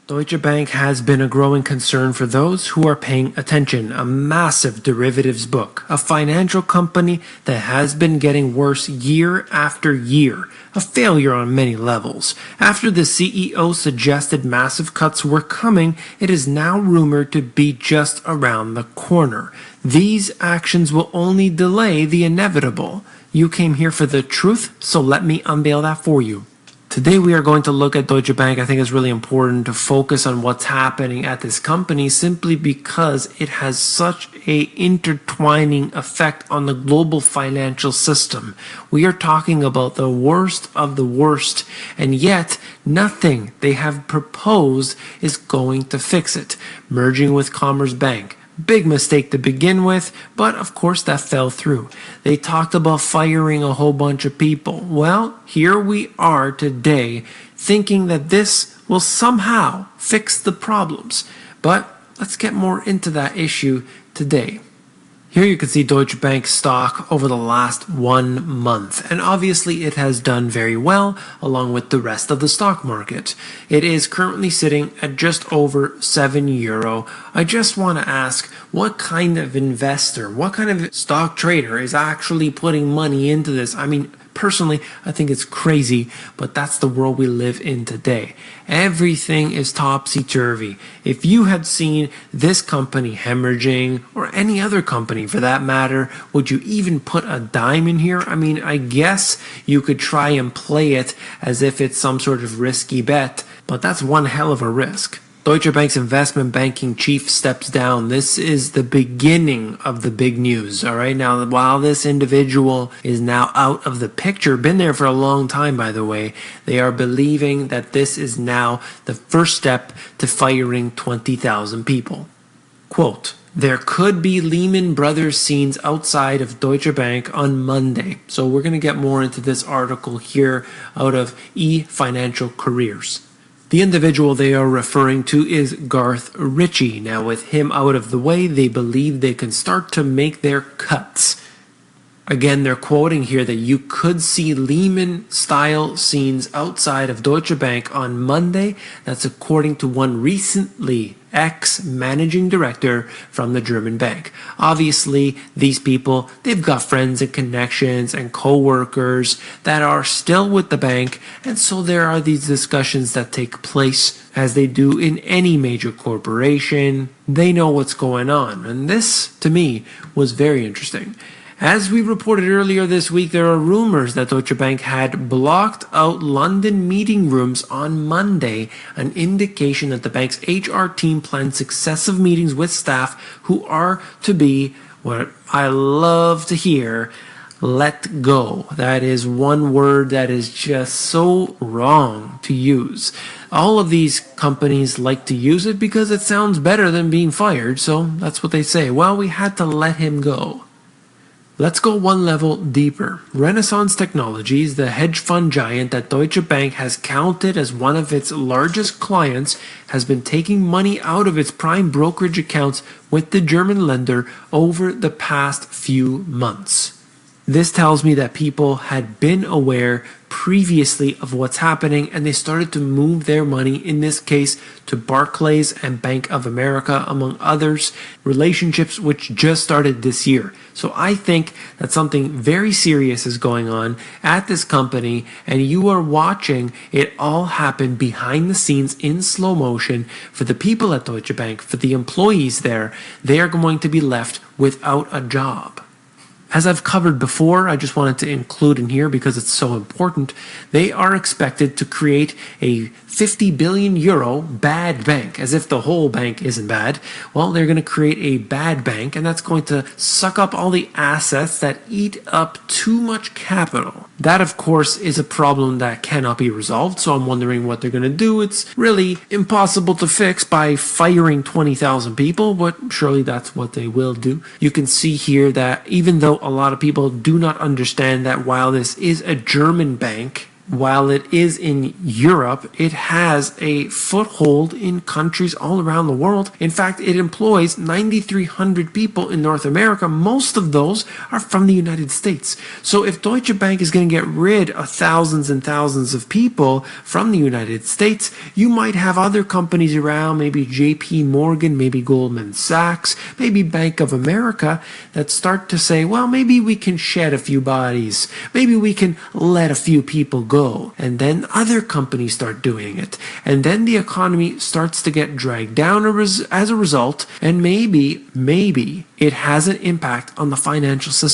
Deutsche Bank has been a growing concern for those who are paying attention. A massive derivatives book, a financial company that has been getting worse year after year, a failure on many levels. After the CEO suggested massive cuts were coming, it is now rumored to be just around the corner. These actions will only delay the inevitable. You came here for the truth, so let me unveil that for you. Today we are going to look at Deutsche Bank. I think it's really important to focus on what's happening at this company simply because it has such a intertwining effect on the global financial system. We are talking about the worst of the worst, and yet nothing they have proposed is going to fix it. Merging with Commerzbank. Big mistake to begin with, but of course that fell through. They talked about firing a whole bunch of people. Well, here we are today thinking that this will somehow fix the problems. But let's get more into that issue today. Here you can see Deutsche Bank stock over the last 1 month, and obviously it has done very well along with the rest of the stock market. It is currently sitting at just over €7. I just want to ask, what kind of investor, what kind of stock trader is actually putting money into this? I mean, personally, I think it's crazy, but that's the world we live in today. Everything is topsy-turvy. If you had seen this company hemorrhaging, or any other company for that matter, would you even put a dime in here? I mean, I guess you could try and play it as if it's some sort of risky bet, but that's one hell of a risk. Deutsche Bank's investment banking chief steps down. This is the beginning of the big news, all right? Now, while this individual is now out of the picture, been there for a long time, by the way, they are believing that this is now the first step to firing 20,000 people. Quote, "There could be Lehman Brothers scenes outside of Deutsche Bank on Monday." So we're going to get more into this article here out of eFinancial Careers. The individual they are referring to is Garth Ritchie. Now, with him out of the way, they believe they can start to make their cuts. Again, they're quoting here that you could see Lehman-style scenes outside of Deutsche Bank on Monday. That's according to one recently ex-managing director from the German bank. Obviously, these people, they've got friends and connections and co-workers that are still with the bank, and so there are these discussions that take place as they do in any major corporation. They know what's going on, and this, to me, was very interesting. As we reported earlier this week, there are rumors that Deutsche Bank had blocked out London meeting rooms on Monday, an indication that the bank's HR team planned successive meetings with staff who are to be, what I love to hear, let go. That is one word that is just so wrong to use. All of these companies like to use it because it sounds better than being fired, so that's what they say. Well, we had to let him go. Let's go one level deeper. Renaissance Technologies, the hedge fund giant that Deutsche Bank has counted as one of its largest clients, has been taking money out of its prime brokerage accounts with the German lender over the past few months. This tells me that people had been aware previously of what's happening, and they started to move their money, in this case to Barclays and Bank of America, among others, relationships which just started this year. So I think that something very serious is going on at this company, and you are watching it all happen behind the scenes in slow motion. For the people at Deutsche Bank, for the employees there, they are going to be left without a job. As I've covered before, I just wanted to include in here because it's so important, they are expected to create a 50 billion euro bad bank, as if the whole bank isn't bad. Well, they're going to create a bad bank, and that's going to suck up all the assets that eat up too much capital. That, of course, is a problem that cannot be resolved, so I'm wondering what they're going to do. It's really impossible to fix by firing 20,000 people, but surely that's what they will do. You can see here that even though a lot of people do not understand that while this is a German bank, while it is in Europe, it has a foothold in countries all around the world. In fact, it employs 9,300 people in North America. Most of those are from the United States. So if Deutsche Bank is going to get rid of thousands and thousands of people from the United States, you might have other companies around, maybe JP Morgan, maybe Goldman Sachs, maybe Bank of America, that start to say, well, maybe we can shed a few bodies. Maybe we can let a few people go. And then other companies start doing it. And then the economy starts to get dragged down as a result. And maybe it has an impact on the financial system.